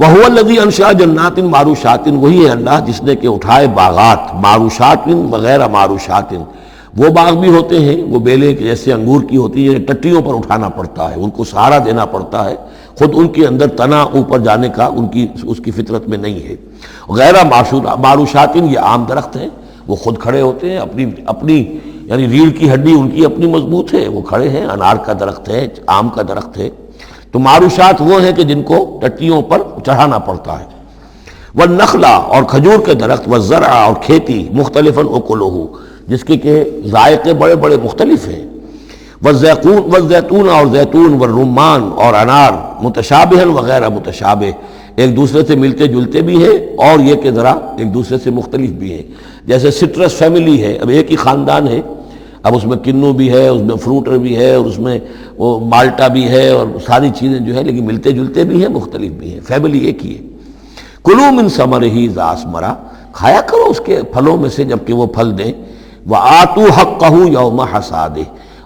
وَهُوَ الَّذِي أَنشَأَ جَنَّاتٍ مَعْرُوشَاتٍ، وہی ہے اللہ جس نے کہ اٹھائے باغات، معروشات وغیرہ معروشات، وہ باغ بھی ہوتے ہیں وہ بیلے کے جیسے انگور کی ہوتی ہے، ٹٹیوں پر اٹھانا پڑتا ہے، ان کو سہارا دینا پڑتا ہے، خود ان کے اندر تنا اوپر جانے کا اس کی فطرت میں نہیں ہے۔ غیر معروشات، یہ عام درخت ہیں، وہ خود کھڑے ہوتے ہیں، اپنی یعنی ریڑھ کی ہڈی ان کی اپنی مضبوط ہے، وہ کھڑے ہیں، انار کا درخت ہے، آم کا درخت ہے۔ تو معروشات وہ ہیں کہ جن کو ٹٹیوں پر چڑھانا پڑتا ہے۔ والنخل، اور کھجور کے درخت، والزرع، اور کھیتی، مختلفا اکلہ، جس کے کہ ذائقے بڑے بڑے مختلف ہیں، والزیتون، اور زیتون، والرمان، اور انار، متشابہا وغیر متشابہ، ایک دوسرے سے ملتے جلتے بھی ہیں اور یہ کہ ذرا ایک دوسرے سے مختلف بھی ہیں۔ جیسے سٹرس فیملی ہے، اب ایک ہی خاندان ہے، اب اس میں کنو بھی ہے، اس میں فروٹر بھی ہے، اور اس میں وہ مالٹا بھی ہے، اور ساری چیزیں جو ہے لیکن ملتے جلتے بھی ہیں، مختلف بھی ہیں، فیملی ایک ہی ہے۔ کلوا من ثمرہ اذا اثمر، کھایا کرو اس کے پھلوں میں سے جب کہ وہ پھل دیں، وآتوا حقہ یوم حصادہ،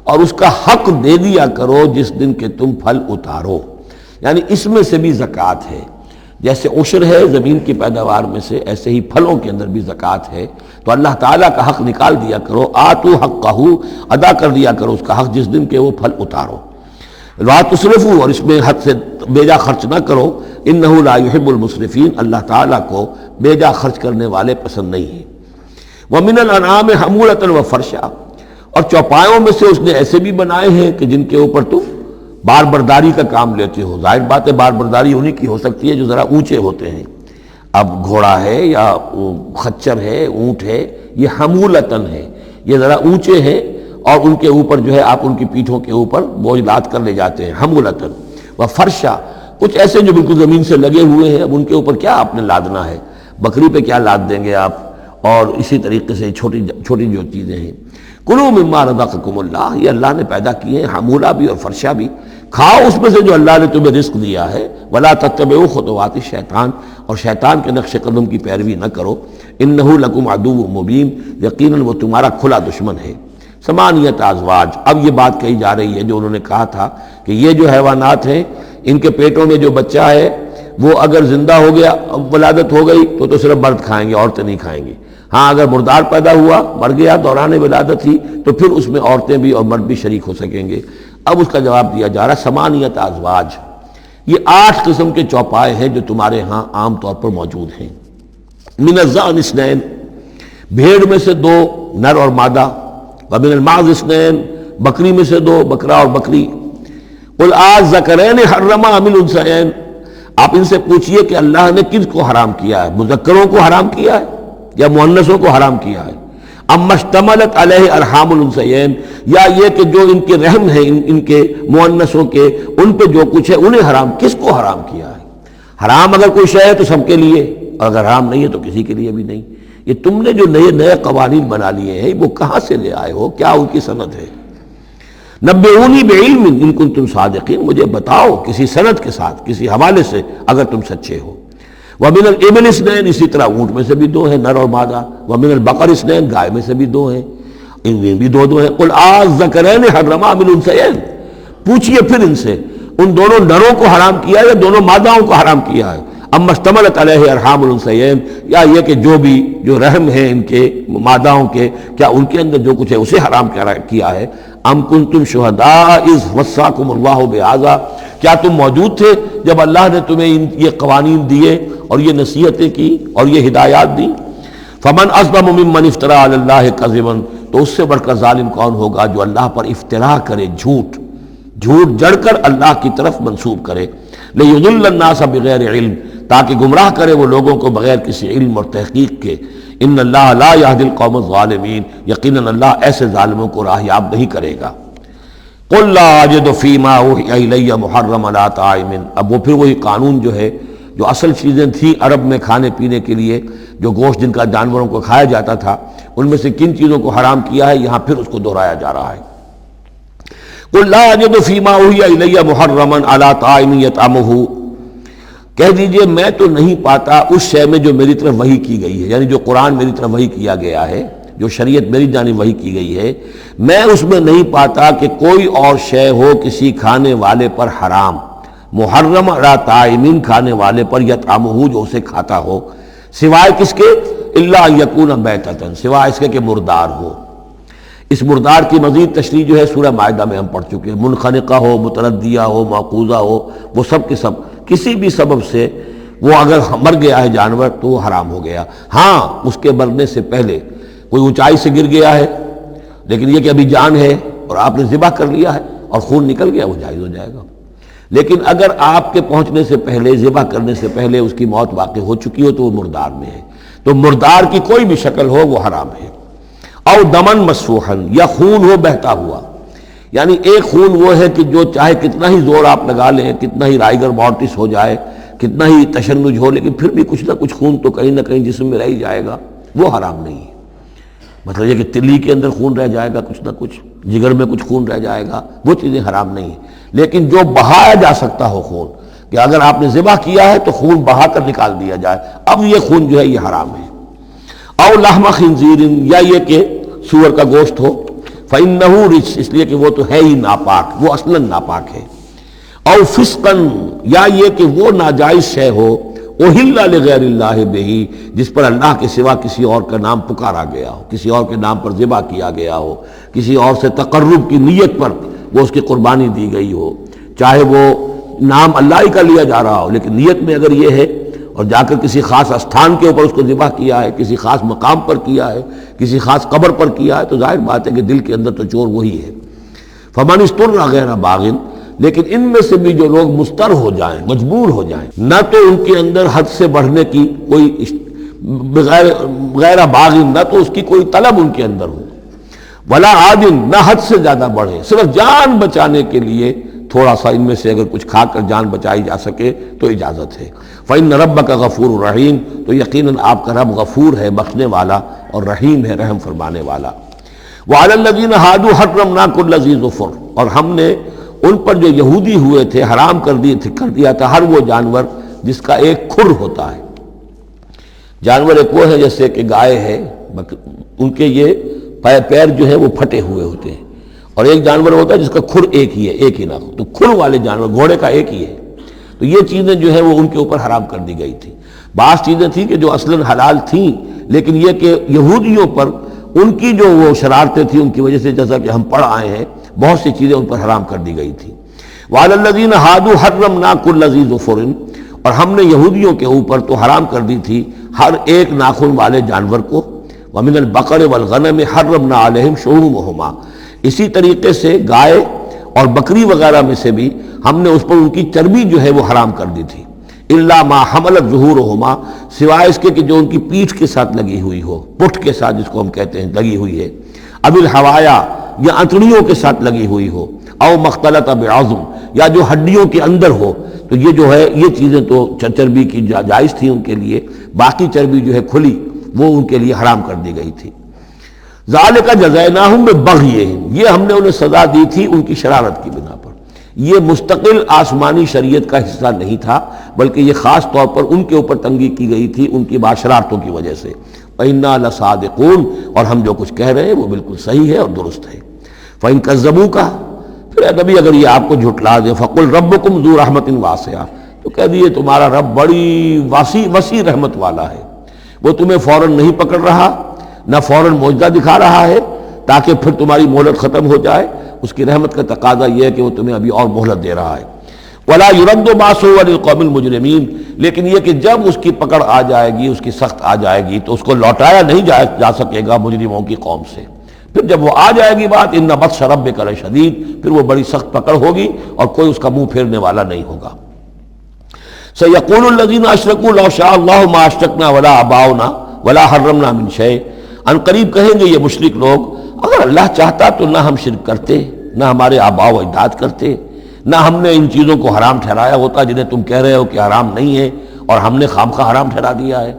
اور اس کا حق دے دیا کرو جس دن کہ تم پھل اتارو، یعنی اس میں سے بھی زکوٰۃ ہے۔ جیسے عشر ہے زمین کی پیداوار میں سے، ایسے ہی پھلوں کے اندر بھی زکوٰۃ ہے، تو اللہ تعالیٰ کا حق نکال دیا کرو، آتوا حقہ، ادا کر دیا کرو اس کا حق جس دن کہ وہ پھل اتارو۔ لا تسرفوا، اور اس میں حد سے بیجا خرچ نہ کرو، انہ لا یحب المسرفین، اللہ تعالیٰ کو بیجا خرچ کرنے والے پسند نہیں ہیں۔ ومن الانعام حمولۃ وفرشا، اور چوپایوں میں سے اس نے ایسے بھی بنائے ہیں کہ جن کے اوپر تم بار برداری کا کام لیتے ہو۔ ظاہر بات ہے بار برداری انہی کی ہو سکتی ہے جو ذرا اونچے ہوتے ہیں، اب گھوڑا ہے یا خچر ہے، اونٹ ہے، یہ حمولتاً ہے، یہ ذرا اونچے ہیں اور ان کے اوپر جو ہے آپ ان کی پیٹھوں کے اوپر بوجھ لاد کر لے جاتے ہیں، حمولتاً۔ وفرشا، کچھ ایسے جو بالکل زمین سے لگے ہوئے ہیں، اب ان کے اوپر کیا آپ نے لادنا ہے، بکری پہ کیا لاد دیں گے آپ، اور اسی طریقے سے چھوٹی چھوٹی جو چیزیں ہیں۔ کلوا مما رزقکم اللہ، یہ اللہ نے پیدا کیے ہیں، حمولہ بھی اور فرشا بھی، کھاؤ اس میں سے جو اللہ نے تمہیں رزق دیا ہے۔ ولا تتبعوا خطوات الشیطان، اور شیطان کے نقش قدم کی پیروی نہ کرو، انہ لکم عدو مبین، یقیناً وہ تمہارا کھلا دشمن ہے۔ ثمانیۃ ازواج، اب یہ بات کہی جا رہی ہے جو انہوں نے کہا تھا کہ یہ جو حیوانات ہیں ان کے پیٹوں میں جو بچہ ہے وہ اگر زندہ ہو گیا، ولادت ہو گئی تو صرف مرد کھائیں گے، عورتیں نہیں کھائیں گے۔ ہاں اگر مردار پیدا ہوا، مر گیا دوران ولادت ہی، تو پھر اس میں عورتیں بھی اور مرد بھی شریک ہو سکیں گے۔ اب اس کا جواب دیا جا رہا ہے ثمانیۃ ازواج، یہ 8 قسم کے چوپائے ہیں جو تمہارے ہاں عام طور پر موجود ہیں۔ من الضأن اثنین، بھیڑ میں سے 2 نر اور مادہ، ومن المعز اثنین، بکری میں سے 2 بکرا اور بکری۔ قل الذکرین حرم ام الانثیین، آپ ان سے پوچھئے کہ اللہ نے کس کو حرام کیا ہے، مذکروں کو حرام کیا ہے یا مؤنثوں کو حرام کیا ہے؟ اما اشتملت علیہ ارحام الانثیین، یا یہ کہ جو ان کے رحم ہیں ان کے مؤنثوں کے، ان پہ جو کچھ ہے انہیں حرام، کس کو حرام کیا ہے؟ حرام اگر کوئی شے ہے تو سب کے لیے، اور اگر حرام نہیں ہے تو کسی کے لیے بھی نہیں۔ یہ تم نے جو نئے قوانین بنا لیے ہیں وہ کہاں سے لے آئے ہو، کیا ان کی سند ہے؟ نبئونی بعلم ان کنتم صادقین، مجھے بتاؤ کسی سند کے ساتھ، کسی حوالے سے اگر تم سچے ہو۔ ومن الابل اثنین، اسی طرح اونٹ میں سے بھی 2 ہیں نر اور مادہ۔ ومن البقر اثنین، گائے میں سے بھی 2 ہیں، ان میں بھی 2 ہیں۔ قل الذکرین حرم ام الانثیین، پوچھئے پھر ان سے ان دونوں نروں کو حرام کیا یا دونوں ماداؤں کو حرام کیا ہے؟ اما اشتملت علیہ ارحام الانثیین، یا یہ کہ جو رحم ہیں ان کے ماداؤں کے، کیا ان کے اندر جو کچھ ہے اسے حرام کیا ہے؟ ام کنتم شہداء اذ وصاکم اللہ بہذا، کیا تم موجود تھے جب اللہ نے تمہیں یہ قوانین دیے اور یہ نصیحتیں کی اور یہ ہدایات دی؟ فمن اظلم ممن افترى علی اللہ کذبا، تو اس سے بڑھ کر ظالم کون ہوگا جو اللہ پر افترا کرے، جھوٹ جڑ کر اللہ کی طرف منسوب کرے۔ لیضل الناس بغیر علم، تاکہ گمراہ کرے وہ لوگوں کو بغیر کسی علم اور تحقیق کے۔ ان اللہ لا یہدی القوم الظالمین، یقیناً اللہ ایسے ظالموں کو راہیاب نہیں کرے گا۔ قل لا اجد فیما اوحی الی محرما علی طاعم، اب وہ پھر وہی قانون جو ہے، جو اصل چیزیں تھیں عرب میں کھانے پینے کے لیے، جو گوشت جن کا جانوروں کو کھایا جاتا تھا، ان میں سے کن چیزوں کو حرام کیا ہے، یہاں پھر اس کو دہرایا جا رہا ہے۔ قل لا اجد فیما اوحی الی محرما علی طاعم یطعمہ، کہہ دیجئے میں تو نہیں پاتا اس شے میں جو میری طرف وحی کی گئی ہے، یعنی جو قرآن میری طرف وحی کیا گیا ہے، جو شریعت میری جانب وحی کی گئی ہے، میں اس میں نہیں پاتا کہ کوئی اور شے ہو کسی کھانے والے پر حرام، محرم علی طائمین کھانے والے پر یطعمہ جو اسے کھاتا ہو، سوائے کس کے؟ الا ان یکون میتۃ، سوائے اس کے کہ مردار ہو۔ اس مردار کی مزید تشریح جو ہے سورہ مائدہ میں ہم پڑھ چکے ہیں، منخنقہ ہو، متردیہ ہو، موقوذہ ہو، وہ سب کے سب کسی بھی سبب سے وہ اگر مر گیا ہے جانور تو وہ حرام ہو گیا۔ ہاں اس کے مرنے سے پہلے کوئی اونچائی سے گر گیا ہے لیکن یہ کہ ابھی جان ہے اور آپ نے ذبح کر لیا ہے اور خون نکل گیا، وہ جائز ہو جائے گا۔ لیکن اگر آپ کے پہنچنے سے پہلے، ذبح کرنے سے پہلے اس کی موت واقع ہو چکی ہو تو وہ مردار میں ہے، تو مردار کی کوئی بھی شکل ہو وہ حرام ہے۔ او دمن مسفوحا، یا خون ہو بہتا ہوا، یعنی ایک خون وہ ہے کہ جو چاہے کتنا ہی زور آپ لگا لیں، کتنا ہی رائگر مورٹس ہو جائے، کتنا ہی تشنج ہو، لیکن پھر بھی کچھ نہ کچھ خون تو کہیں نہ کہیں جسم میں رہ ہی جائے گا، وہ حرام نہیں ہے۔ مطلب یہ کہ تلی کے اندر خون رہ جائے گا کچھ نہ کچھ، جگر میں کچھ خون رہ جائے گا، وہ چیزیں حرام نہیں ہیں۔ لیکن جو بہایا جا سکتا ہو خون، کہ اگر آپ نے ذبح کیا ہے تو خون بہا کر نکال دیا جائے، اب یہ خون جو ہے یہ حرام ہے۔ او لحم خنزیر، یا یہ کہ سور کا گوشت ہو، فإنہ رجس، اس لیے کہ وہ تو ہے ہی ناپاک، وہ اصلاً ناپاک ہے۔ او فسقاً، یا یہ کہ وہ ناجائز شے ہو، احل لغیر اللہ بہ، جس پر اللہ کے سوا کسی اور کا نام پکارا گیا ہو، کسی اور کے نام پر ذبح کیا گیا ہو، کسی اور سے تقرب کی نیت پر وہ اس کی قربانی دی گئی ہو، چاہے وہ نام اللہ ہی کا لیا جا رہا ہو لیکن نیت میں اگر یہ ہے، اور جا کر کسی خاص استھان کے اوپر اس کو ذبح کیا ہے، کسی خاص مقام پر کیا ہے، کسی خاص قبر پر کیا ہے، تو ظاہر بات ہے کہ دل کے اندر تو چور وہی ہے۔ فمن اضطر غیر باغ، لیکن ان میں سے بھی جو لوگ مضطر ہو جائیں، مجبور ہو جائیں، نہ تو ان کے اندر حد سے بڑھنے کی کوئی غیر باغ، نہ تو اس کی کوئی طلب ان کے اندر ہو، ولا عاد، نہ حد سے زیادہ بڑھے، صرف جان بچانے کے لیے تھوڑا سا ان میں سے اگر کچھ کھا کر جان بچائی جا سکے تو اجازت ہے۔ فإن ربک غفور رحیم، تو یقیناً آپ کا رب غفور ہے، بخشنے والا، اور رحیم ہے، رحم فرمانے والا۔ وعلی الذین ہادوا حرمنا کل ذی ظفر، اور ہم نے ان پر جو یہودی ہوئے تھے حرام کر دیا تھا ہر وہ جانور جس کا ایک کھر ہوتا ہے۔ جانور ایک وہ ہے جیسے کہ گائے ہے، ان کے یہ پیر جو ہے وہ پھٹے ہوئے ہوتے ہیں، اور ایک جانور ہوتا ہے جس کا کھر ایک ہی ہے، ایک ہی نہ ہو، تو کھر والے جانور گھوڑے کا ایک ہی ہے، تو یہ چیزیں جو ہے وہ ان کے اوپر حرام کر دی گئی تھی۔ بعض چیزیں تھیں کہ جو اصلاً حلال تھیں لیکن یہ کہ یہودیوں پر ان کی جو وہ شرارتیں تھیں ان کی وجہ سے، جیسا کہ ہم پڑھ آئے ہیں، بہت سی چیزیں ان پر حرام کر دی گئی تھیں۔ وعلی الذین ہادوا حرمنا کل ذی ظفر، اور ہم نے یہودیوں کے اوپر تو حرام کر دی تھی ہر ایک ناخن والے جانور کو۔ ومن البقر والغنم حرمنا علیہم شحومہما، اسی طریقے سے گائے اور بکری وغیرہ میں سے بھی ہم نے اس پر ان کی چربی جو ہے وہ حرام کر دی تھی۔ الا ما حملت ظہورہما، سوائے اس کے کہ جو ان کی پیٹھ کے ساتھ لگی ہوئی ہو، پٹھ کے ساتھ جس کو ہم کہتے ہیں لگی ہوئی ہے، اب الحوایا، یا انتڑیوں کے ساتھ لگی ہوئی ہو، او مختلط بعظم، یا جو ہڈیوں کے اندر ہو، تو یہ جو ہے یہ چیزیں تو چربی کی جائز تھی ان کے لیے، باقی چربی جو ہے کھلی وہ ان کے لیے حرام کر دی گئی تھی۔ ذالک جزیناہم ببغیہم، یہ ہم نے انہیں سزا دی تھی ان کی شرارت کی بنا پر۔ یہ مستقل آسمانی شریعت کا حصہ نہیں تھا بلکہ یہ خاص طور پر ان کے اوپر تنگی کی گئی تھی ان کی شرارتوں کی وجہ سے۔ وَإِنَّا لَصَادِقُونَ، اور ہم جو کچھ کہہ رہے ہیں وہ بالکل صحیح ہے اور درست ہے۔ فَإِن كَذَّبُوكَ، پھر اے نبی اگر یہ آپ کو جھٹلا دے، فَقُلْ رَبُّكُمْ ذُو رَحْمَةٍ وَاسِعَةٍ، تو کہہ دیے تمہارا رب بڑی وسیع رحمت والا ہے، وہ تمہیں فوراً نہیں پکڑ رہا، نہ فوراً معجزہ دکھا رہا ہے تاکہ پھر تمہاری مہلت ختم ہو جائے، اس کی رحمت کا تقاضا یہ ہے کہ وہ تمہیں ابھی اور مہلت دے رہا ہے۔ وَلَا يُرَدُّ بَأْسُهُ عَنِ الْقَوْمِ الْمُجْرِمِينَ، لیکن یہ کہ جب اس کی پکڑ آ جائے گی، اس کی سخت آ جائے گی تو اس کو لوٹایا نہیں جا سکے گا مجرموں کی قوم سے۔ پھر جب وہ آ جائے گی بات، اِنَّ بَطْشَ رَبِّكَ لَشَدِيدٌ، پھر وہ بڑی سخت پکڑ ہوگی اور کوئی اس کا منہ پھیرنے والا نہیں ہوگا۔ سَيَقُولُ الَّذِينَ أَشْرَكُوا لَوْ شَاءَ اللَّهُ مَا أَشْرَكْنَا وَلَا آبَاؤُنَا وَلَا حَرَّمْنَا مِنْ شَيْءٍ، ان قریب کہیں گے یہ مشرک لوگ، اگر اللہ چاہتا تو نہ ہم شرک کرتے، نہ ہمارے آباء و اجداد کرتے، نہ ہم نے ان چیزوں کو حرام ٹھہرایا ہوتا جنہیں تم کہہ رہے ہو کہ حرام نہیں ہے اور ہم نے خامخواہ حرام ٹھہرا دیا ہے۔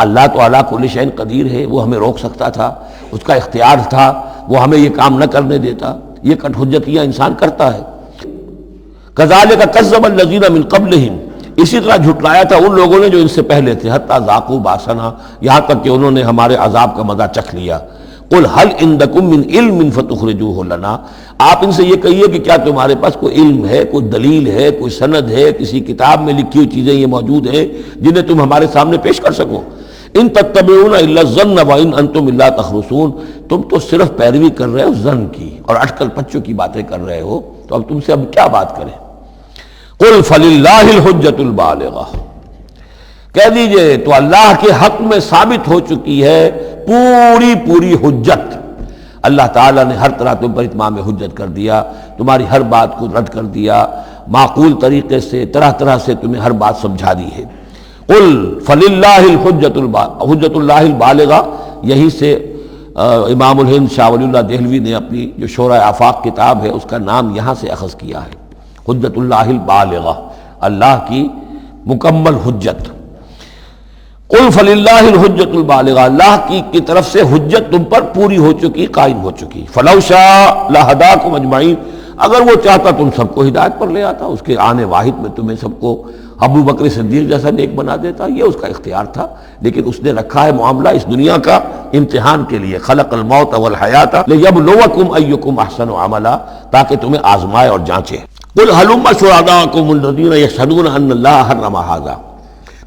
اللہ تو علی کل شیء قدیر ہے، وہ ہمیں روک سکتا تھا، اس کا اختیار تھا، وہ ہمیں یہ کام نہ کرنے دیتا۔ یہ کٹ حجتیاں انسان کرتا ہے۔ کذالک کذب الذین من قبلہم، اسی طرح جھٹلایا تھا ان لوگوں نے جو ان سے پہلے تھے، حتی ذاقوا باسنا، یہاں تک کہ انہوں نے ہمارے عذاب کا مزہ چکھ لیا۔ قل هل عندکم من علم فتخرجوه لنا، آپ ان سے یہ کہیے کہ کیا تمہارے پاس کوئی علم ہے، کوئی دلیل ہے، کوئی سند ہے، کسی کتاب میں لکھی ہوئی چیزیں یہ موجود ہیں جنہیں تم ہمارے سامنے پیش کر سکو؟ ان تتبعون الا الظن وان انتم الا تخرصون، تم تو صرف پیروی کر رہے ہو ظن کی اور اٹکل پچوں کی باتیں کر رہے ہو، تو اب تم سے اب کیا بات کریں؟ قل فللہ الحجۃ البالغہ، کہہ دیجئے تو اللہ کے حق میں ثابت ہو چکی ہے پوری حجت، اللہ تعالیٰ نے ہر طرح تم پر اتمام حجت کر دیا، تمہاری ہر بات کو رد کر دیا، معقول طریقے سے طرح سے تمہیں ہر بات سمجھا دی ہے۔ قل فللہ حجت اللہ البالغہ، یہی سے امام الہند شاہ ولی اللہ دہلوی نے اپنی جو شورۂ آفاق کتاب ہے اس کا نام یہاں سے اخذ کیا ہے، حجت اللہ البالغہ، اللہ کی مکمل حجت۔ قل فللہ الحجت البالغہ، اللہ کی طرف سے حجت تم پر پوری ہو چکی، قائم ہو چکی۔ فلو شاء لہداکم اجمعین، اگر وہ چاہتا تم سب کو ہدایت پر لے آتا، اس کے آنے واحد میں تمہیں سب کو ابو بکر صدیق جیسا نیک بنا دیتا، یہ اس کا اختیار تھا، لیکن اس نے رکھا ہے معاملہ اس دنیا کا امتحان کے لیے، خلق الموت والحیات لیبلوکم ایکم احسن عملا، تاکہ تمہیں آزمائے اور جانچے۔ قل ہلم شہداءکم الذین یشہدون ان اللہ حرم ھذا،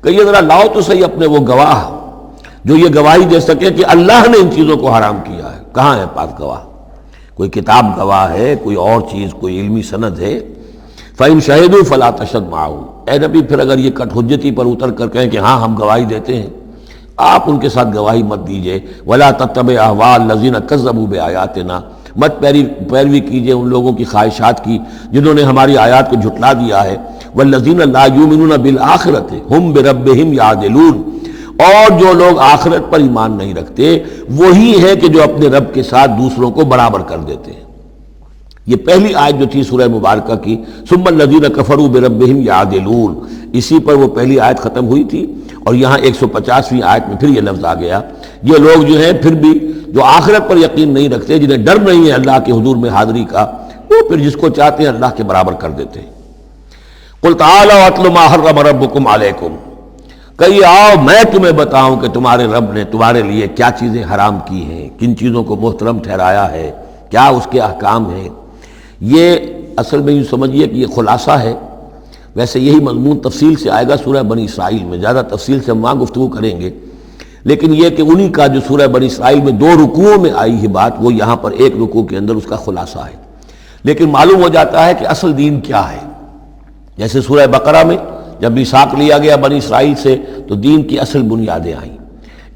کہیے ذرا لاؤ تو صحیح اپنے وہ گواہ جو یہ گواہی دے سکے کہ اللہ نے ان چیزوں کو حرام کیا ہے، کہاں ہے پاس گواہ؟ کوئی کتاب گواہ ہے، کوئی اور چیز، کوئی علمی سند ہے؟ فَإِن شَهِدُوا فَلَا تَشْهَدْ مَعَهُمْ، اے نبی پھر اگر یہ کٹ حجتی پر اتر کر کہیں کہ ہاں ہم گواہی دیتے ہیں، آپ ان کے ساتھ گواہی مت دیجئے۔ وَلَا تَتَّبِعْ أَهْوَاءَ الَّذِينَ كَذَّبُوا بِآيَاتِنَا، مت پیروی کیجئے ان لوگوں کی خواہشات کی جنہوں نے ہماری آیات کو جھٹلا دیا ہے۔ وَالَّذِينَ لَا يُؤْمِنُونَ بِالْآخِرَةِ هُمْ بِرَبِّهِمْ يَعْدِلُونَ، اور جو لوگ آخرت پر ایمان نہیں رکھتے وہی ہے کہ جو اپنے رب کے ساتھ دوسروں کو برابر کر دیتے ہیں۔ یہ پہلی آیت جو تھی سورہ مبارکہ کی، ثم الذین کفروا بربہم یعدلون، اسی پر وہ پہلی آیت ختم ہوئی تھی، اور یہاں 150ویں آیت میں پھر یہ لفظ آ گیا۔ یہ لوگ جو ہیں پھر بھی جو آخرت پر یقین نہیں رکھتے، جنہیں ڈر نہیں ہے اللہ کے حضور میں حاضری کا، وہ پھر جس کو چاہتے ہیں اللہ کے برابر کر دیتے ہیں۔ قل تعالوا اتل ما حرم ربکم علیکم، کہیے آؤ میں تمہیں بتاؤں کہ تمہارے رب نے تمہارے لیے کیا چیزیں حرام کی ہیں، کن چیزوں کو محترم ٹھہرایا ہے، کیا اس کے احکام ہیں۔ یہ اصل میں یوں سمجھیے کہ یہ خلاصہ ہے، ویسے یہی مضمون تفصیل سے آئے گا سورہ بنی اسرائیل میں، زیادہ تفصیل سے ہم وہاں گفتگو کریں گے، لیکن یہ کہ انہی کا جو سورہ بنی اسرائیل میں 2 رکوعوں میں آئی ہے بات، وہ یہاں پر 1 رکوع کے اندر اس کا خلاصہ ہے، لیکن معلوم ہو جاتا ہے کہ اصل دین کیا ہے۔ جیسے سورہ بقرہ میں جب میثاق لیا گیا بنی اسرائیل سے تو دین کی اصل بنیادیں آئیں،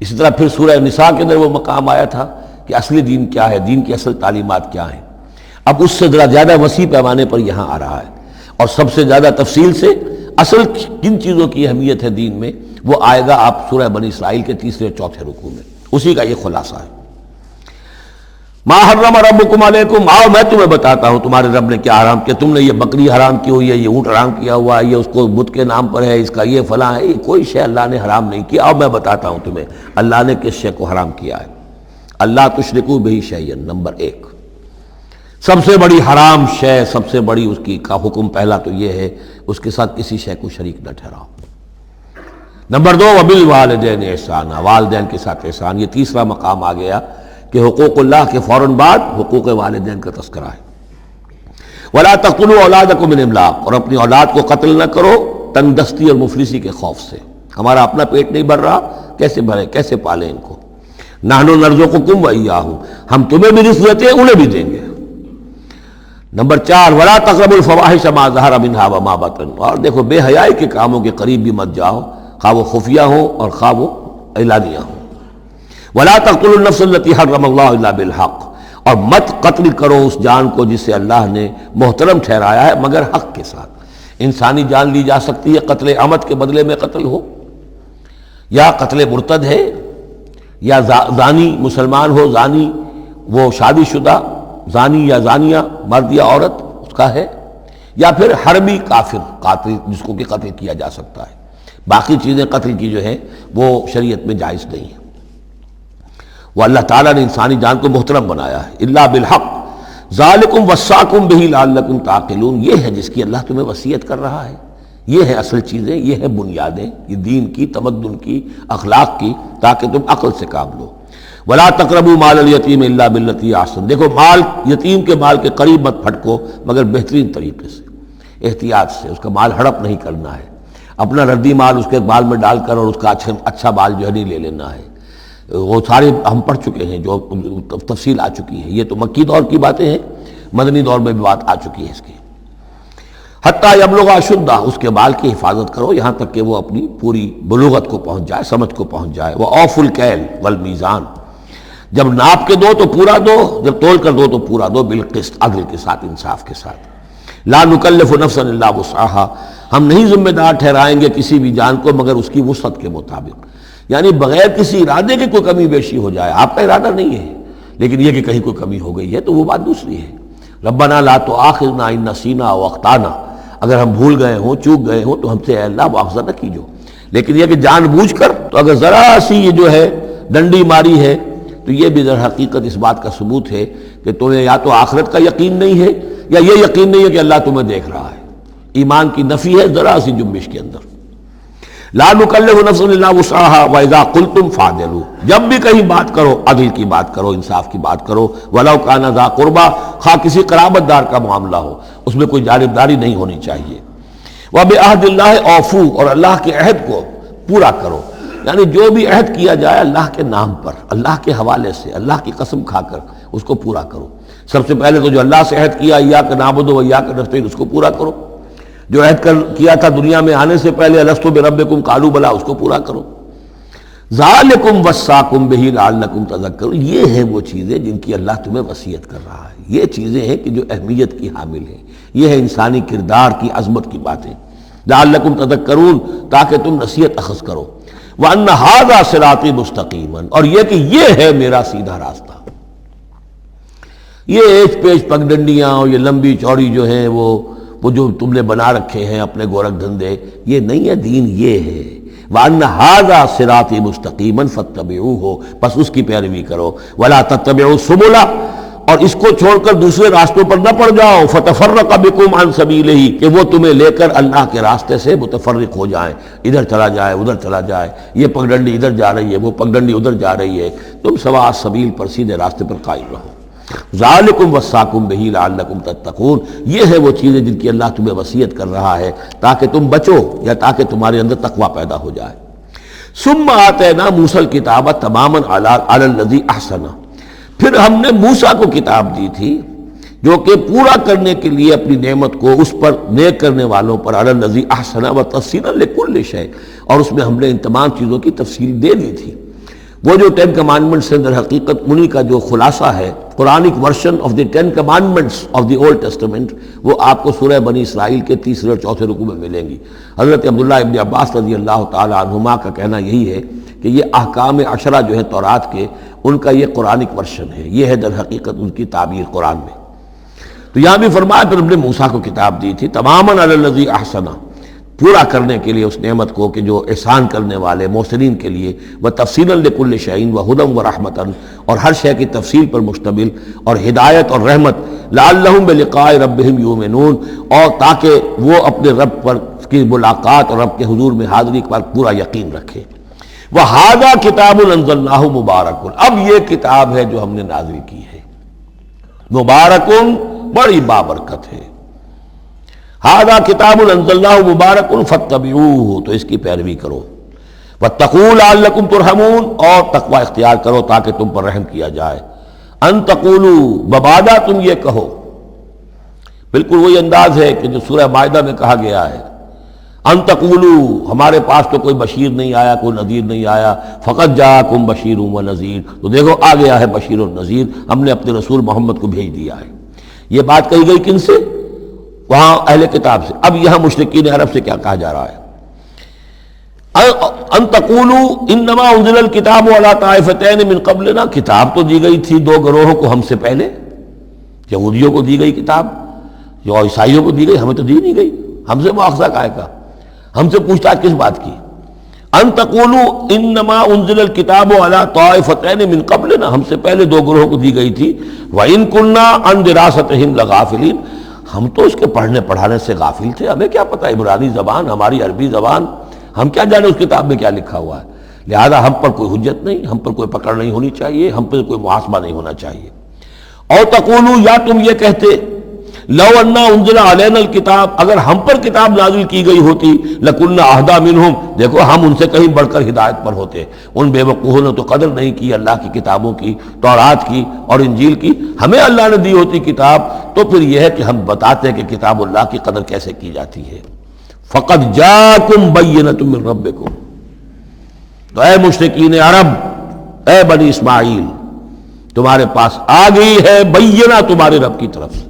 اسی طرح پھر سورہ نساء کے اندر وہ مقام آیا تھا کہ اصلی دین کیا ہے، دین کی اصل تعلیمات کیا ہیں۔ اب اس سے ذرا زیادہ وسیع پیمانے پر یہاں آ رہا ہے، اور سب سے زیادہ تفصیل سے اصل کن چیزوں کی اہمیت ہے دین میں وہ آئے گا آپ سورہ بنی اسرائیل کے 3 اور 4 رکوع میں، اسی کا یہ خلاصہ ہے۔ ما حرم ربکم علیکم، آؤ میں تمہیں بتاتا ہوں تمہارے رب نے کیا حرام کیا، تم نے یہ بکری حرام کی ہوئی ہے، یہ اونٹ حرام کیا ہوا ہے، یہ اس کو بت کے نام پر ہے، اس کا یہ فلاں ہے، یہ کوئی شے اللہ نے حرام نہیں کیا۔ آؤ میں بتاتا ہوں تمہیں اللہ نے کس شے کو حرام کیا ہے۔ اللہ تشرکوا بہ شیئا، نمبر 1 سب سے بڑی حرام شے، سب سے بڑی اس کی کا حکم پہلا تو یہ ہے اس کے ساتھ کسی شے کو شریک نہ ٹھہراؤ۔ نمبر 2 وبالوالدین احسانا، والدین کے ساتھ احسان، یہ تیسرا مقام آ گیا کہ حقوق اللہ کے فوراً بعد حقوق والدین کا تذکرہ ہے۔ ولا تقتلوا اولادکم من املاق، اور اپنی اولاد کو قتل نہ کرو تنگ دستی اور مفلسی کے خوف سے، ہمارا اپنا پیٹ نہیں بھر رہا، کیسے بھرے، کیسے پالیں ان کو۔ نحن نرزقکم وایاہم، ہم تمہیں بھی رزق دیتے ہیں انہیں بھی دیں گے۔ نمبر 4 ولا تقربوا الفواحش ما ظہر منها وما بطن، اور دیکھو بے حیائی کے کاموں کے قریب بھی مت جاؤ، خواہ وہ خفیہ ہوں اور خواہ وہ اعلانیہ ہوں۔ ولا تقتلوا النفس التي حرم الله الا بالحق، اور مت قتل کرو اس جان کو جسے اللہ نے محترم ٹھہرایا ہے مگر حق کے ساتھ۔ انسانی جان لی جا سکتی ہے قتل عمد کے بدلے میں قتل ہو، یا قتل مرتد ہے، یا زانی مسلمان ہو، زانی وہ شادی شدہ زانی یا زانیہ مرد یا عورت اس کا ہے، یا پھر حربی کافر قاتل جس کو کہ قتل کیا جا سکتا ہے۔ باقی چیزیں قتل کی جو ہیں وہ شریعت میں جائز نہیں ہیں۔ وہ اللہ تعالیٰ نے انسانی جان کو محترم بنایا ہے۔ الا بالحق ذالکم وصاکم بہ لعلکم تعقلون، یہ ہے جس کی اللہ تمہیں وصیت کر رہا ہے، یہ ہے اصل چیزیں، یہ ہے بنیادیں، یہ دین کی، تمدن کی، اخلاق کی، تاکہ تم عقل سے کام لو۔ ولا تقربوا مال الیتیم الا باللتی احسن، دیکھو مال یتیم کے مال کے قریب مت پھٹکو مگر بہترین طریقے سے، احتیاط سے، اس کا مال ہڑپ نہیں کرنا ہے، اپنا ردی مال اس کے بال میں ڈال کر اور اس کا اچھا بال جو ہے نہیں لے لینا ہے۔ وہ سارے ہم پڑھ چکے ہیں، جو تفصیل آ چکی ہے، یہ تو مکی دور کی باتیں ہیں، مدنی دور میں بھی بات آ چکی ہے اس کی۔ حتیٰ یبلغ اشدہ، اس کے بال کی حفاظت کرو یہاں تک کہ وہ اپنی پوری بلوغت کو پہنچ جائے، سمجھ کو پہنچ جائے۔ وہ اوفوا الکیل والمیزان، جب ناپ کے دو تو پورا دو، جب تول کر دو تو پورا دو، بالقسط، عدل کے ساتھ، انصاف کے ساتھ۔ لا نکلف نفسا الا وسعها، ہم نہیں ذمہ دار ٹھہرائیں گے کسی بھی جان کو مگر اس کی وسعت کے مطابق، یعنی بغیر کسی ارادے کے کوئی کمی بیشی ہو جائے، آپ کا ارادہ نہیں ہے لیکن یہ کہ کہیں کوئی کمی ہو گئی ہے تو وہ بات دوسری ہے۔ ربنا لا تؤاخذنا ان نسینا او اخطانا، اگر ہم بھول گئے ہوں، چوک گئے ہوں تو ہم سے اے اللہ مؤاخذہ نہ کیجو، لیکن یہ کہ جان بوجھ کر، تو اگر ذرا سی یہ جو ہے ڈنڈی ماری ہے تو یہ بھی در حقیقت اس بات کا ثبوت ہے کہ تمہیں یا تو آخرت کا یقین نہیں ہے یا یہ یقین نہیں ہے کہ اللہ تمہیں دیکھ رہا ہے۔ ایمان کی نفی ہے ذرا سی جنبش کے اندر۔ لا نکلف نفسا الا وسعها واذا قلتم فاعدلوا، جب بھی کہیں بات کرو عدل کی بات کرو، انصاف کی بات کرو، ولو کان ذا قربا، خواہ کسی قرابت دار کا معاملہ ہو، اس میں کوئی جانبداری نہیں ہونی چاہیے۔ وبعہد اللہ اوفوا، اور اللہ کے عہد کو پورا کرو، یعنی جو بھی عہد کیا جائے اللہ کے نام پر، اللہ کے حوالے سے، اللہ کی قسم کھا کر اس کو پورا کرو۔ سب سے پہلے تو جو اللہ سے عہد کیا ایاک نعبد و ایاک نستعین، اس کو پورا کرو۔ جو عہد کیا تھا دنیا میں آنے سے پہلے الستو بربکم قالوا بلا، اس کو پورا کرو۔ ذالکم وصاکم بہ لعلکم تذکرون، یہ ہیں وہ چیزیں جن کی اللہ تمہیں وصیت کر رہا ہے، یہ چیزیں ہیں کہ جو اہمیت کی حامل ہیں، یہ ہے انسانی کردار کی عظمت کی باتیں۔ لعلکم تذکرون، تاکہ تم نصیحت اخذ کرو۔ وَأَنَّ هَذَا صِرَاطِي مُسْتَقِيمًا، اور یہ کہ یہ ہے میرا سیدھا راستہ۔ یہ ایچ پیچ پگڈنڈیاں اور یہ لمبی چوڑی جو ہیں وہ جو تم نے بنا رکھے ہیں اپنے گورکھ دھندے، یہ نہیں ہے دین، یہ ہے۔ وَأَنَّ هَذَا صِرَاطِي مُسْتَقِيمًا فَاتَّبِعُوهُ، بس اس کی پیروی کرو۔ وَلَا تَتَّبِعُوا السُّبُلَ، اور اس کو چھوڑ کر دوسرے راستوں پر نہ پڑ جاؤ، فَتَفَرَّقَ بِكُمْ عَنْ سَبِيلِهِ، کہ وہ تمہیں لے کر اللہ کے راستے سے متفرق ہو جائیں، ادھر چلا جائے ادھر چلا جائے، یہ پگڈنڈی ادھر جا رہی ہے، وہ پگڈنڈی ادھر جا رہی ہے، تم سواء السبیل پر سیدھے راستے پر قائم رہو۔ ذالکم وصاکم بہ لعلکم تتقون، یہ ہے وہ چیزیں جن کی اللہ تمہیں وصیت کر رہا ہے تاکہ تم بچو یا تاکہ تمہارے اندر تقویٰ پیدا ہو جائے۔ ثم آتینا موسیٰ الکتاب تماما علی الذی احسن، پھر ہم نے موسیٰ کو کتاب دی تھی جو کہ پورا کرنے کے لیے اپنی نعمت کو اس پر نیک کرنے والوں پر، علی الذی احسن وتفصیلا لکل شیء، اور اس میں ہم نے ان تمام چیزوں کی تفصیل دے دی تھی۔ وہ جو 10 کمانڈمنٹس ہیں در حقیقت انہی کا جو خلاصہ ہے، Quranic version of the 10 commandments of the old testament, وہ آپ کو سورہ بنی اسرائیل کے 3 اور 4 رکوع میں ملیں گی۔ حضرت عبداللہ ابن عباس رضی اللہ تعالی عنہما کا کہنا یہی ہے کہ یہ احکام عشرہ جو ہیں تورات کے، ان کا یہ قرآنک ورشن ہے، یہ ہے در حقیقت ان کی تعبیر قرآن میں۔ تو یہاں بھی فرمایا پھر ہم نے موسیٰ کو کتاب دی تھی تماما علی الذی احسن، پورا کرنے کے لیے اس نعمت کو کہ جو احسان کرنے والے محسنین کے لیے، وتفصیلا لکل شیء وہدی ورحمۃ، اور ہر شے کی تفصیل پر مشتمل اور ہدایت اور رحمت، لعلہم بلقاء ربہم یؤمنون، اور تاکہ وہ اپنے رب پر کی ملاقات اور رب کے حضور میں حاضری پر پورا یقین رکھے۔ وَهَذَا كِتَابٌ أَنزَلْنَاهُ مُبَارَكٌ، اب یہ کتاب ہے جو ہم نے نازل کی ہے، مبارکن، بڑی بابرکت ہے۔ ھذا کتاب انزلناہ مبارک فاتبعوہ، تو اس کی پیروی کرو۔ واتقوا لعلکم ترحمون، اور تقوی اختیار کرو تاکہ تم پر رحم کیا جائے۔ ان تقولوا، ببادا تم یہ کہو، بالکل وہی انداز ہے کہ جو سورہ مائدہ میں کہا گیا ہے، ان تقولوا، ہمارے پاس تو کوئی بشیر نہیں آیا، کوئی نذیر نہیں آیا، فقط جاءکم بشیر و نذیر، تو دیکھو آ گیا ہے بشیر و نذیر، ہم نے اپنے رسول محمد کو بھیج دیا ہے۔ یہ بات کہی گئی کن سے؟ وہاں اہل کتاب سے۔ اب یہاں مشرکین عرب سے کیا کہا جا رہا ہے؟ ان تقولوا انما انزل الکتاب علی طائفتین من قبلنا، کتاب تو دی گئی تھی 2 گروہوں کو ہم سے پہلے، یہودیوں کو دی گئی کتاب، جو عیسائیوں کو دی گئی، ہمیں تو دی نہیں گئی، ہم سے مواخذہ کائے کا، ہم سے پوچھ تاچھ کس بات کی؟ ان تقولوا انما انزل الکتاب علی طائفتین من قبلنا، ہم سے پہلے 2 گروہوں کو دی گئی تھی، وان كنا عن دراستہم لغافلین، ہم تو اس کے پڑھنے پڑھانے سے غافل تھے، ہمیں کیا پتہ عبرانی زبان، ہماری عربی زبان، ہم کیا جانے اس کتاب میں کیا لکھا ہوا ہے۔ لہذا ہم پر کوئی حجت نہیں، ہم پر کوئی پکڑ نہیں ہونی چاہیے، ہم پر کوئی محاسبہ نہیں ہونا چاہیے۔ اور تقولوا، یا تم یہ کہتے، لو انا انزل علینا الکتاب، اگر ہم پر کتاب نازل کی گئی ہوتی، لکنا اہدی منہم، دیکھو ہم ان سے کہیں بڑھ کر ہدایت پر ہوتے۔ ان بے وقوفوں نے تو قدر نہیں کی اللہ کی کتابوں کی، تورات کی اور انجیل کی۔ ہمیں اللہ نے دی ہوتی کتاب تو پھر یہ ہے کہ ہم بتاتے ہیں کہ کتاب اللہ کی قدر کیسے کی جاتی ہے۔ فقد جاءکم بینۃ من ربکم، تو اے مشرکین عرب، اے بنی اسماعیل، تمہارے پاس آ گئی ہے بینہ تمہارے رب کی طرف سے،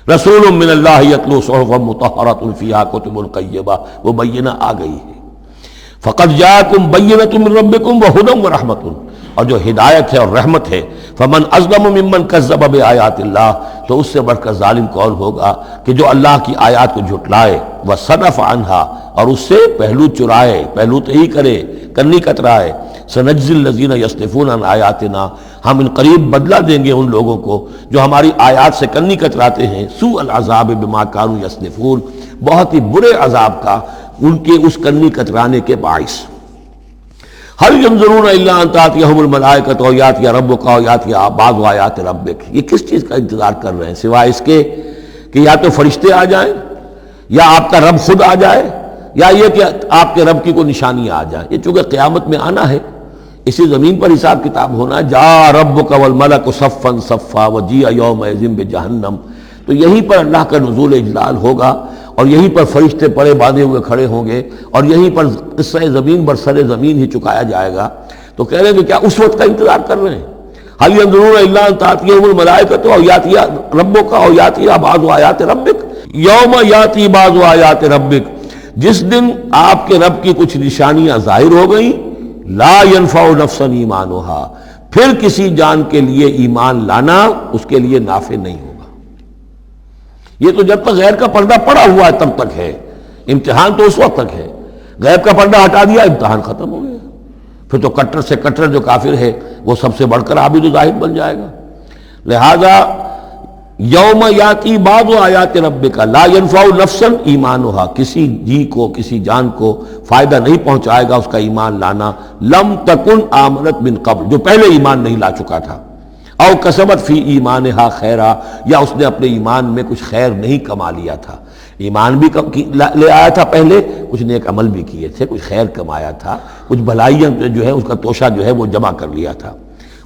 رسول من اللہ یتلو صحفا مطہرۃ فیہا کتب قیمہ، وہ بینہ آ گئی ہے۔ فقد جاءکم بینۃ من ربکم وہدی ورحمۃ، اور جو ہدایت ہے اور رحمت ہے، فمن اظلم ممن کذب بآیات اللہ، تو اس سے بڑھ کر ظالم کون ہوگا کہ جو اللہ کی آیات کو جھٹلائے، وصدف عنہا، اور اس سے پہلو چرائے، پہلو تہی کرے، کنی کترائے۔ سنجزی الذین یصدفون عن آیاتنا، ہم ان قریب بدلہ دیں گے ان لوگوں کو جو ہماری آیات سے کنی کتراتے ہیں، سوء العذاب بما کانوا یصدفون، بہت ہی برے عذاب کا ان کے اس کنی کترانے کے باعث۔ هل ينظرون الا ان تاتيهم الملائکۃ او یاتی ربک او یاتی بعض آیات ربک، یہ کس چیز کا انتظار کر رہے ہیں سوائے اس کے کہ یا تو فرشتے آ جائیں، یا آپ کا رب خود آ جائے، یا یہ کہ آپ کے رب کی کوئی نشانیاں آ جائیں۔ یہ چونکہ قیامت میں آنا ہے، اسی زمین پر حساب کتاب ہونا ہے۔ جا ربک والملک صفا صفا وجیء یومئذ بجہنم، تو یہیں پر اللہ کا نزول اجلال ہوگا، اور یہیں پر فرشتے پڑے باندھے ہوئے کھڑے ہوں گے، اور یہیں پر قصہ زمین بر سر زمین ہی چکایا جائے گا۔ تو کہہ رہے ہیں کہ کیا اس وقت کا انتظار کر رہے ہیں؟ هل ينظرون الا ان تاتيهم الملائکۃ او یاتی ربک او یاتی بعض آیات ربک، یوم یاتی بعض آیات ربک، جس دن آپ کے رب کی کچھ نشانیاں ظاہر ہو گئیں، لا ينفع نفسا ایمانها، پھر کسی جان کے لیے ایمان لانا اس کے لیے نافع نہیں ہوگا۔ یہ تو جب تک غیر کا پردہ پڑا ہوا ہے تب تک ہے، امتحان تو اس وقت تک ہے۔ غیب کا پردہ ہٹا دیا، امتحان ختم ہو گیا، پھر تو کٹر سے کٹر جو کافر ہے وہ سب سے بڑھ کر عابد و زاہد بن جائے گا۔ لہذا یوم یاتی بعض آیات ربک لا ينفع نفسا ایمانها، کسی جی کو، کسی جان کو فائدہ نہیں پہنچائے گا اس کا ایمان لانا، لم تکن آمنت من قبل، جو پہلے ایمان نہیں لا چکا تھا، او کسبت فی ایمانہا خیرا، یا اس نے اپنے ایمان میں کچھ خیر نہیں کما لیا تھا۔ ایمان بھی لے آیا تھا پہلے، کچھ نیک عمل بھی کیے تھے، کچھ خیر کمایا تھا، کچھ بھلائیاں جو ہے اس کا توشہ جو ہے وہ جمع کر لیا تھا۔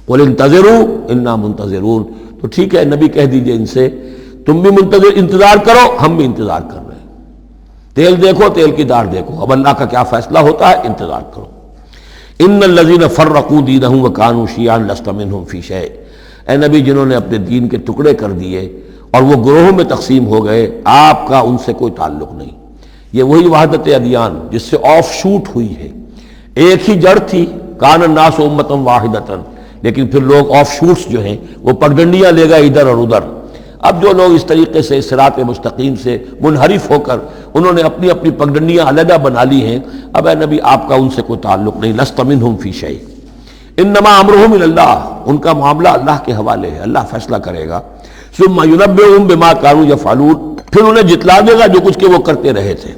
قل انتظروا انا منتظرون، تو ٹھیک ہے نبی کہہ دیجئے ان سے تم بھی انتظار کرو، ہم بھی انتظار کر رہے ہیں۔ تیل دیکھو، تیل کی دار دیکھو، اب اللہ کا کیا فیصلہ ہوتا ہے، انتظار کرو۔ ان الذین فرقوا دینہم وکانوا شیعا لست منہم فی شیء، اے نبی جنہوں نے اپنے دین کے ٹکڑے کر دیے اور وہ گروہوں میں تقسیم ہو گئے، آپ کا ان سے کوئی تعلق نہیں۔ یہ وہی وحدت ادیان جس سے آف شوٹ ہوئی ہے، ایک ہی جڑ تھی، کان الناس امۃ واحدۃ، لیکن پھر لوگ آف شوٹس جو ہیں وہ پگڈنڈیاں لے گئے ادھر اور ادھر۔ اب جو لوگ اس طریقے سے صراط مستقیم سے منحرف ہو کر انہوں نے اپنی اپنی پگڈنڈیاں علیحدہ بنا لی ہیں، اب اے نبی آپ کا ان سے کوئی تعلق نہیں، لست منہم فی شیء، انما امرہم الی اللہ، ان کا معاملہ اللہ کے حوالے ہے، اللہ فیصلہ کرے گا۔ ثم ینبئہم بما کانوا یفعلون، پھر انہیں جتلا دے گا جو کچھ کہ وہ کرتے رہے تھے۔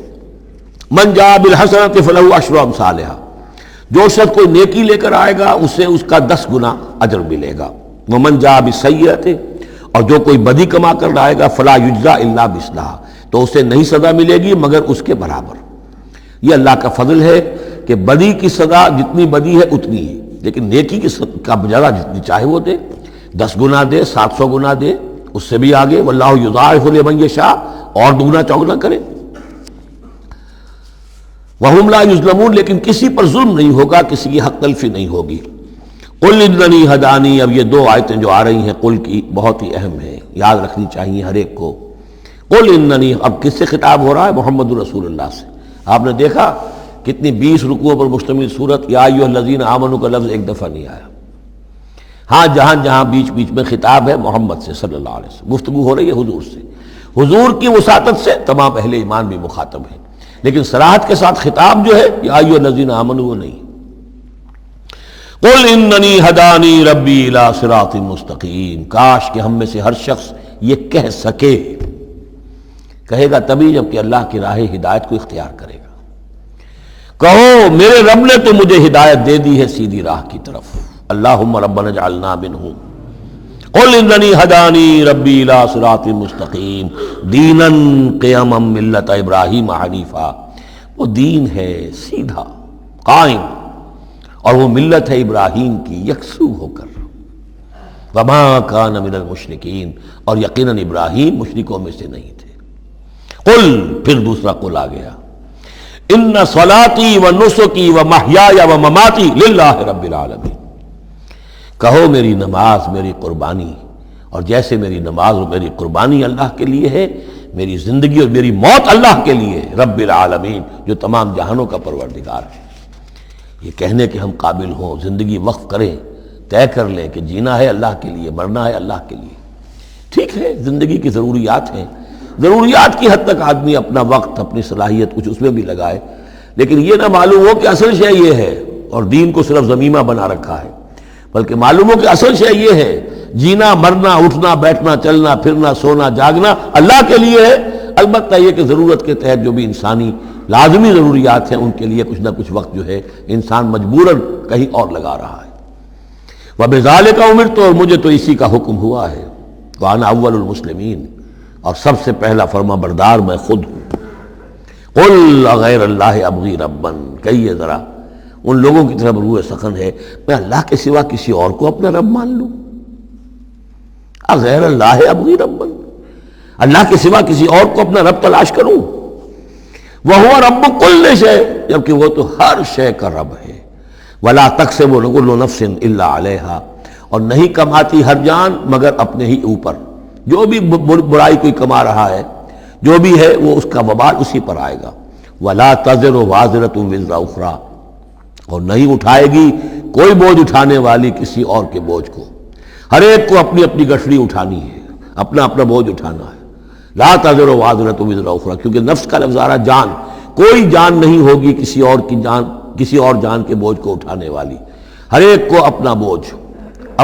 من جاء بالحسنۃ فلہ عشر امثالھا، جو شخص کوئی نیکی لے کر آئے گا اسے اس کا 10 گنا اجر ملے گا۔ ومن جاء بالسیئۃ، اور جو کوئی بدی کما کر لائے گا، فلا یجزا الا مثلھا، تو اسے نہیں سزا ملے گی مگر اس کے برابر۔ یہ اللہ کا فضل ہے کہ بدی کی سزا جتنی بدی ہے اتنی ہی، لیکن نیکی کی کا بجا جتنی چاہے وہ دے، 10 گنا دے، 700 گنا دے، اس سے بھی آگے، واللہ یضاعف لمن یشاء، اور دگنا چوگنا کرے۔ وہم لا یظلمون، لیکن کسی پر ظلم نہیں ہوگا، کسی کی حق تلفی نہیں ہوگی۔ قل اننی ہدانی، اب یہ 2 آیتیں جو آ رہی ہیں قل کی بہت ہی اہم ہیں، یاد رکھنی چاہیے ہر ایک کو۔ قل اننی، اب کس سے خطاب ہو رہا ہے؟ محمد رسول اللہ سے۔ آپ نے دیکھا کتنی 20 رکوعوں پر مشتمل صورت، یا ایھا الذین آمنوا کا لفظ ایک دفعہ نہیں آیا۔ ہاں جہاں جہاں بیچ بیچ میں خطاب ہے محمد سے صلی اللہ علیہ وسلم، گفتگو ہو رہی ہے حضور سے، حضور کی وساطت سے تمام اہل ایمان بھی مخاطب ہیں، لیکن صراحت کے ساتھ خطاب جو ہے یا ایھا الذین آمنوا وہ نہیں۔ قل اننی ہدانی ربی الی صراط مستقیم، کاش کہ ہم میں سے ہر شخص یہ کہہ سکے، کہے گا تبھی جب کہ اللہ کی راہ ہدایت کو اختیار کرے گا۔ کہو میرے رب نے تو مجھے ہدایت دے دی ہے سیدھی راہ کی طرف. اللہم ربنا اجعلنا منہم. قل اننی ہدانی ربی الی صراط مستقیم دینا قیما ملت ابراہیم حنیفا. وہ دین ہے سیدھا قائم، اور وہ ملت ہے ابراہیم کی یکسو ہو کر. وما کان من المشرکین، اور یقیناً ابراہیم مشرکوں میں سے نہیں تھے. قل، پھر دوسرا قل آ گیا، ان صلاتی و نسکی و محیای و مماتی للہ رب العالمین. کہو میری نماز، میری قربانی، اور جیسے میری نماز اور میری قربانی اللہ کے لیے ہے، میری زندگی اور میری موت اللہ کے لیے ہے، رب العالمین، جو تمام جہانوں کا پروردگار ہے. یہ کہنے کہ ہم قابل ہوں، زندگی وقف کریں، طے کر لیں کہ جینا ہے اللہ کے لیے، مرنا ہے اللہ کے لیے. ٹھیک ہے، زندگی کی ضروریات ہیں، ضروریات کی حد تک آدمی اپنا وقت، اپنی صلاحیت کچھ اس میں بھی لگائے، لیکن یہ نہ معلوم ہو کہ اصل شے یہ ہے اور دین کو صرف ضمیمہ بنا رکھا ہے، بلکہ معلوم ہو کہ اصل شے یہ ہے، جینا، مرنا، اٹھنا، بیٹھنا، چلنا، پھرنا، سونا، جاگنا اللہ کے لیے ہے. البتہ یہ کہ ضرورت کے تحت جو بھی انسانی لازمی ضروریات ہیں ان کے لیے کچھ نہ کچھ وقت جو ہے انسان مجبوراً کہیں اور لگا رہا ہے. وَبِذَالِكَ أُمِرْتُ، اور مجھے تو اسی کا حکم ہوا ہے. وَأَنَا أَوَّلُ الْمُسْلِمِينَ، اور سب سے پہلا فرما بردار میں خود ہوں. قُلْ غَيْرَ اللَّهِ أَبْغِي رَبًّا، کہیے ذرا ان لوگوں کی طرف روح سخن ہے، میں اللہ کے سوا کسی اور کو اپنا رب مان لوں؟ غیر اللہ ابغی ربًا، اللہ کے سوا کسی اور کو اپنا رب تلاش کروں؟ وَهُوَ رَبُّ كُلِّ شَيْءٍ، جبکہ وہ تو ہر شے کا رب ہے. وَلَا تَكْسِبُ كُلُّ نَفْسٍ إِلَّا عَلَيْهَا، اور نہیں کماتی ہر جان مگر اپنے ہی اوپر. جو بھی برائی کوئی کما رہا ہے، جو بھی ہے، وہ اس کا وبال اسی پر آئے گا. وَلَا تَزِرُ وَازِرَةٌ وِزْرَ أُخْرَىٰ، اور نہیں اٹھائے گی کوئی بوجھ اٹھانے والی کسی اور کے بوجھ کو. ہر ایک کو اپنی اپنی گٹھڑی اٹھانی ہے، اپنا اپنا بوجھ اٹھانا ہے. لا تزر وازرۃ وزر اخری، کیونکہ نفس کا لفظ آ رہا جان، کوئی جان نہیں ہوگی کسی اور کی جان، کسی اور جان کے بوجھ کو اٹھانے والی. ہر ایک کو اپنا بوجھ،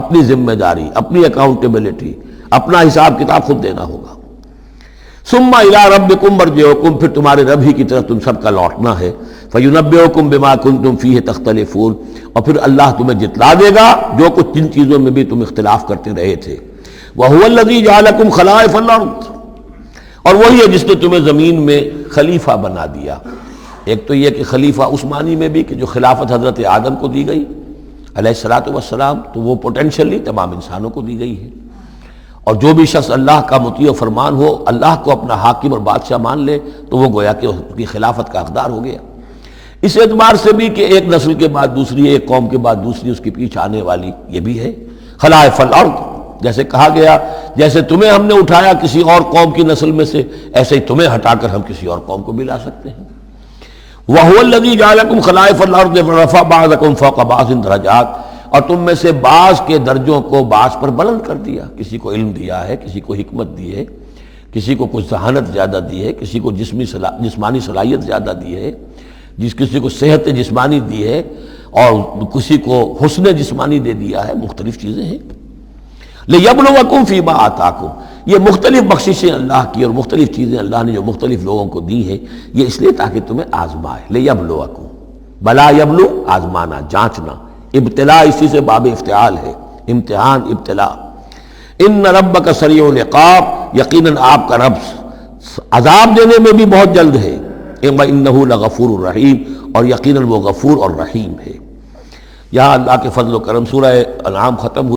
اپنی ذمہ داری، اپنی اکاؤنٹیبلٹی، اپنا حساب کتاب خود دینا ہوگا. ثم الی ربکم مرجعکم، پھر تمہارے رب ہی کی طرف تم سب کا لوٹنا ہے. فینبئکم بما کنتم فیہ تختلفون، اور پھر اللہ تمہیں جتلا دے گا جو کچھ جن چیزوں میں بھی تم اختلاف کرتے رہے تھے. وَهُوَ الَّذِي جَعَلَكُمْ خَلَائِفَ الْأَرْضِ، اور وہی ہے جس نے تمہیں زمین میں خلیفہ بنا دیا. ایک تو یہ کہ خلیفہ عثمانی میں بھی کہ جو خلافت حضرت آدم کو دی گئی علیہ الصلاۃ والسلام، تو وہ پوٹینشلی تمام انسانوں کو دی گئی ہے. اور جو بھی شخص اللہ کا مطیع و فرمان ہو، اللہ کو اپنا حاکم اور بادشاہ مان لے، تو وہ گویا کہ اس کی خلافت کا حقدار ہو گیا. اس اعتبار سے بھی کہ ایک نسل کے بعد دوسری، ایک قوم کے بعد دوسری اس کے پیچھے آنے والی، یہ بھی ہے خلائف الارض. جیسے کہا گیا جیسے تمہیں ہم نے اٹھایا کسی اور قوم کی نسل میں سے، ایسے ہی تمہیں ہٹا کر ہم کسی اور قوم کو بھی لا سکتے ہیں. وَهُوَ الَّذِي جَعَلَكُمْ خَلَائِفَ الْأَرْضِ وَرَفَعَ بَعْضَكُمْ فَوْقَ بَعْضٍ دَرَجَاتٍ، اور تم میں سے بعض کے درجوں کو بعض پر بلند کر دیا. کسی کو علم دیا ہے، کسی کو حکمت دی ہے، کسی کو کچھ ذہانت زیادہ دی ہے، کسی کو جسمانی صلاحیت زیادہ دی ہے، کسی کو صحت جسمانی دی ہے، اور کسی کو حسن جسمانی دے دیا ہے. مختلف چیزیں ہیں. لِيَبْلُوَكُمْ فِي مَا آتَاكُمْ، یہ مختلف بخششیں اللہ کی اور مختلف چیزیں اللہ نے جو مختلف لوگوں کو دی ہیں، یہ اس لیے تاکہ تمہیں آزمائے. لِيَبْلُوَكُمْ، بلا یبلو، آزمانا، جانچنا. ابتلاء اسی سے باب افتعال ہے، امتحان، ابتلاء. ان ربک سریع العقاب، یقیناً آپ کا رب عذاب دینے میں بھی بہت جلد ہے. انہ لغفور الرحیم، اور یقیناً وہ غفور اور رحیم ہے. یہاں اللہ کے فضل و کرم سورہ انعام ختم ہوئی.